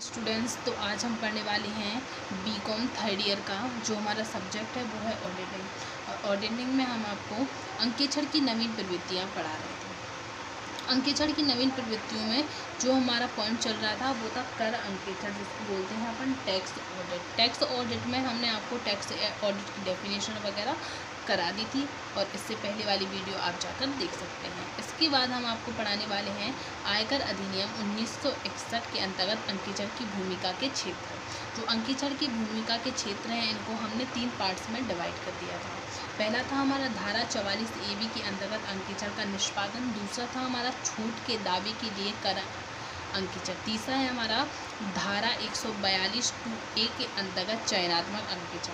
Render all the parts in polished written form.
Students, तो आज हम पढ़ने वाले हैं बीकॉम थर्ड ईयर का। जो हमारा सब्जेक्ट है वो है ऑडिटिंग। और ऑडिटिंग में हम आपको अंकेक्षण की नवीन प्रवृत्तियाँ पढ़ा रहे थे। अंकेक्षण की नवीन प्रवृत्तियों में जो हमारा पॉइंट चल रहा था वो था कर अंकेक्षण, जिसको बोलते हैं अपन टैक्स ऑडिट। टैक्स ऑडिट में हमने आपको टैक्स ऑडिट की डेफिनेशन वगैरह करा दी थी और इससे पहले वाली वीडियो आप जाकर देख सकते हैं। इसके बाद हम आपको पढ़ाने वाले हैं आयकर अधिनियम 1961 के अंतर्गत अंकेक्षण की भूमिका के क्षेत्र। जो अंकेक्षण की भूमिका के क्षेत्र हैं इनको हमने 3 पार्ट्स में डिवाइड कर दिया था। पहला था हमारा धारा 44A के अंतर्गत अंकेक्षण का निष्पादन। दूसरा था हमारा छूट के दावे के लिए कर अंकेक्षण। तीसरा है हमारा धारा 142A के अंतर्गत चयनात्मक अंकेक्षण।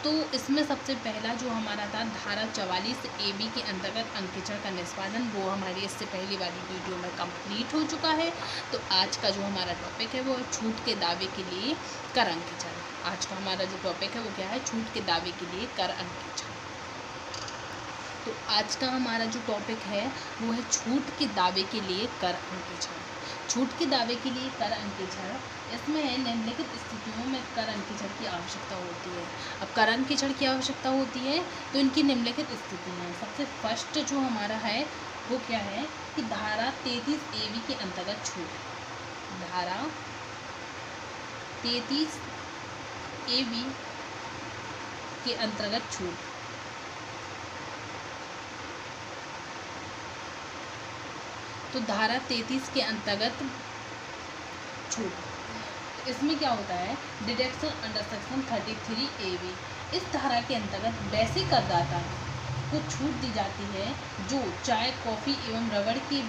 तो इसमें सबसे पहला जो हमारा था धारा 44AB के अंतर्गत अंकेक्षण का निष्पादन, वो हमारी इससे पहली वाली वीडियो में कंप्लीट हो चुका है। तो आज का जो हमारा टॉपिक है वो है छूट के दावे के लिए कर अंकेक्षण। आज का हमारा जो टॉपिक है वो क्या है, छूट के दावे के लिए कर अंकेक्षण। तो आज का हमारा जो टॉपिक है वो है छूट के दावे के लिए कर अंकेक्षण। छूट के दावे के लिए कर अंकेक्षण, इसमें निम्नलिखित स्थितियों में कर अंकेक्षण की आवश्यकता होती है। अब कर अंकेक्षण की आवश्यकता होती है तो इनकी निम्नलिखित स्थिति है। सबसे फर्स्ट जो हमारा है वो क्या है कि धारा 33AB के अंतर्गत छूट। धारा 33AB के अंतर्गत छूट। तो धारा 33 के अंतर्गत छूट, इसमें क्या होता है, डिडक्शन अंडर सेक्शन 33AB। इस धारा के अंतर्गत वैसे करदाता को छूट दी जाती है जो चाय, कॉफ़ी एवं रबड़ की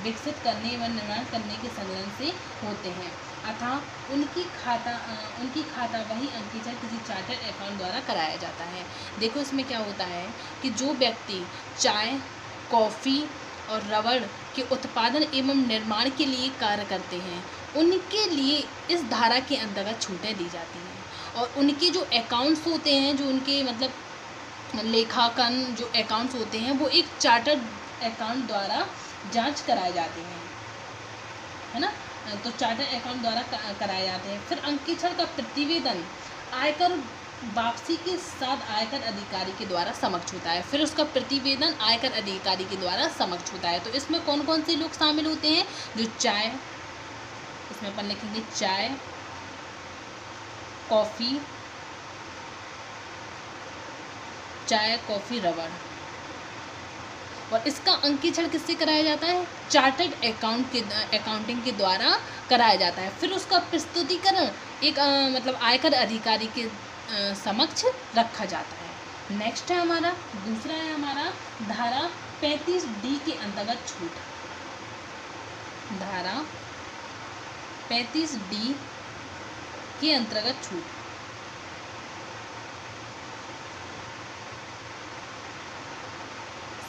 विकसित करने एवं निर्माण करने के संलग्न से होते हैं, अतः उनकी खाताबही अंकेक्षण किसी चार्टर्ड अकाउंट द्वारा कराया जाता है। देखो इसमें क्या होता है कि जो व्यक्ति चाय, कॉफ़ी और रबड़ के उत्पादन एवं निर्माण के लिए कार्य करते हैं उनके लिए इस धारा के अंतर्गत छूटें दी जाती हैं। और उनके जो अकाउंट्स होते हैं, जो उनके मतलब लेखांकन जो अकाउंट्स होते हैं वो एक चार्टर्ड अकाउंट द्वारा जांच कराए जाते हैं, है ना। तो चार्टर्ड अकाउंट द्वारा कराए जाते हैं। फिर अंकेक्षण का प्रतिवेदन आयकर वापसी के साथ आयकर अधिकारी के द्वारा समक्ष होता है। फिर उसका प्रतिवेदन आयकर अधिकारी के द्वारा समक्ष होता है। तो इसमें कौन कौन से लोग शामिल होते हैं, जो चाय, इसमें अपन लिखेंगे चाय, कॉफ़ी, रबड़। और इसका अंकेक्षण किससे कराया जाता है, चार्टर्ड अकाउंटिंग के द्वारा कराया जाता है। फिर उसका प्रस्तुतिकरण एक मतलब आयकर अधिकारी के समक्ष रखा जाता है। नेक्स्ट है हमारा दूसरा है हमारा धारा 35D के अंतर्गत छूट। धारा 35D के अंतर्गत छूट।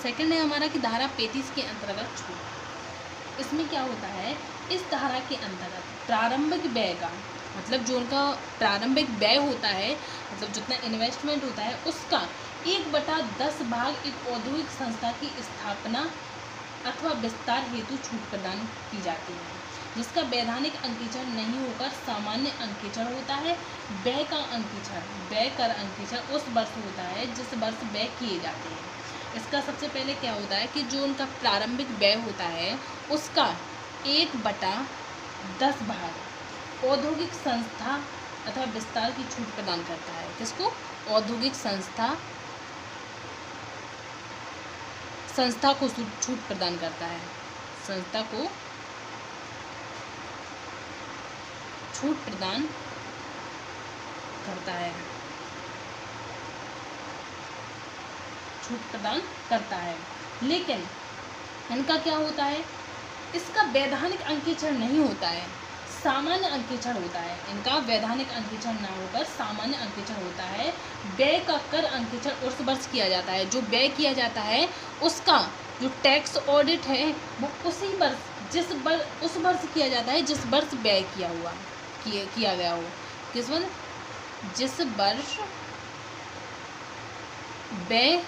सेकंड है हमारा कि धारा 35 के अंतर्गत छूट। इसमें क्या होता है, इस धारा के अंतर्गत प्रारंभिक व्यय का मतलब जो उनका प्रारंभिक व्यय होता है, मतलब जितना इन्वेस्टमेंट होता है उसका 1/10 भाग एक औद्योगिक संस्था की स्थापना अथवा विस्तार हेतु छूट प्रदान की जाती है, जिसका वैधानिक अंकेक्षण नहीं होकर सामान्य अंकेक्षण होता है। व्यय का अंकेक्षण, व्यय कर अंकेक्षण उस वर्ष होता है जिस वर्ष व्यय किए जाते हैं। इसका सबसे पहले क्या होता है कि जो उनका प्रारंभिक व्यय होता है उसका 1/10 भाग औद्योगिक संस्था अथवा विस्तार की छूट प्रदान करता है। किसको, औद्योगिक संस्था को छूट प्रदान करता है, संस्था को छूट प्रदान करता है, छूट प्रदान करता है। लेकिन इनका क्या होता है, इसका वैधानिक अंकेक्षण नहीं होता है, सामान्य अंकेक्षण होता है। इनका वैधानिक अंकेक्षण ना होकर सामान्य अंकेक्षण होता है। व्यय का कर अंकेक्षण उस वर्ष किया जाता है, जो व्यय किया जाता है उसका जो टैक्स ऑडिट है वो उसी वर्ष उस वर्ष किया जाता है जिस वर्ष व्यय किया गया हो। किस वर्ष, जिस वर्ष व्यय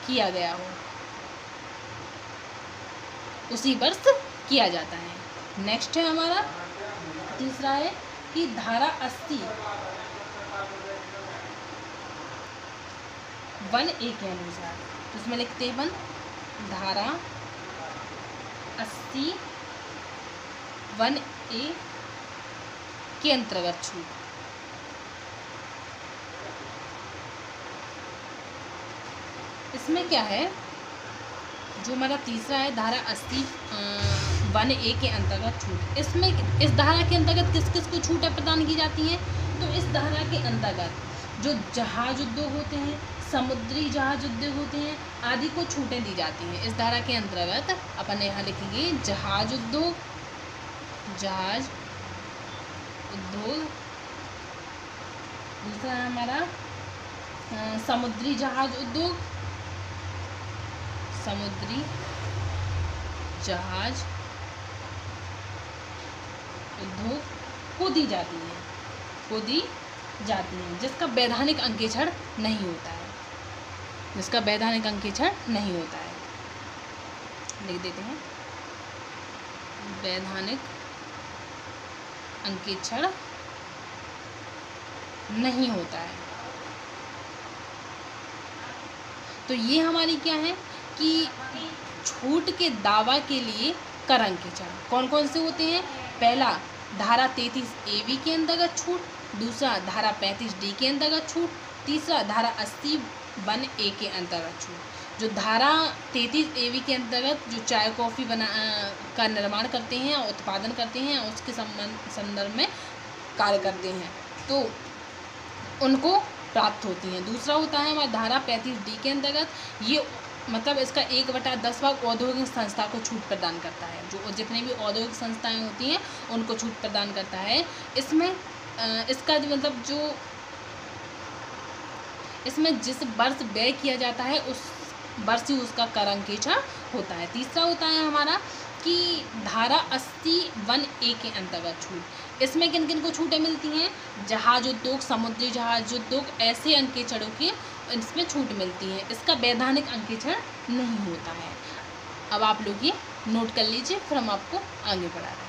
किया गया हो उसी वर्ष किया जाता है। नेक्स्ट है हमारा तीसरा है कि धारा 80 1A के अनुसार, तो इसमें लिखते हैं धारा 80 1A के अंतर्गत छूट। इसमें क्या है, जो हमारा तीसरा है धारा 80 1A के अंतर्गत छूट, इसमें इस धारा के अंतर्गत किस किस को छूटें प्रदान की जाती हैं? तो इस धारा के अंतर्गत जो जहाज उद्योग होते हैं, समुद्री जहाज उद्योग होते हैं आदि को छूटें दी जाती हैं। इस धारा के अंतर्गत अपन यहाँ लिखेंगे जहाज उद्योग, जहाज उद्योग। दूसरा है हमारा समुद्री जहाज उद्योग, समुद्री जहाज उद्योग को दी जाती है, को दी जाती है, जिसका वैधानिक अंकेक्षण नहीं होता है, जिसका वैधानिक अंकेक्षण नहीं होता है। लिख देते हैं वैधानिक अंकेक्षण नहीं होता है। तो ये हमारी क्या है कि छूट के दावा के लिए कर अंकेक्षण कौन कौन से होते हैं? पहला धारा 33AV के अंतर्गत छूट, दूसरा धारा 35D के अंतर्गत छूट, तीसरा धारा 80 1A के अंतर्गत छूट। जो धारा 33AV के अंतर्गत जो चाय कॉफ़ी का निर्माण करते हैं और उत्पादन करते हैं और उसके संदर्भ में कार्य करते हैं तो उनको प्राप्त होती हैं। दूसरा होता है हमारा धारा 35D के अंतर्गत, ये मतलब इसका 1/10 भाग औद्योगिक संस्था को छूट प्रदान करता है। जो जितने भी औद्योगिक संस्थाएं होती हैं उनको छूट प्रदान करता है। इसमें इसका मतलब जो इसमें जिस वर्ष व्यय किया जाता है उस वर्ष ही उसका कर अंकेक्षण होता है। तीसरा होता है हमारा कि धारा 80 1A के अंतर्गत छूट। इसमें किन किन को छूटें मिलती हैं? जहाज उद्योग, समुद्री जहाज उद्योग, ऐसे अंकेक्षणों की इसमें छूट मिलती है। इसका वैधानिक अंकेक्षण नहीं होता है। अब आप लोग ये नोट कर लीजिए, फिर हम आपको आगे बढ़ा रहे हैं।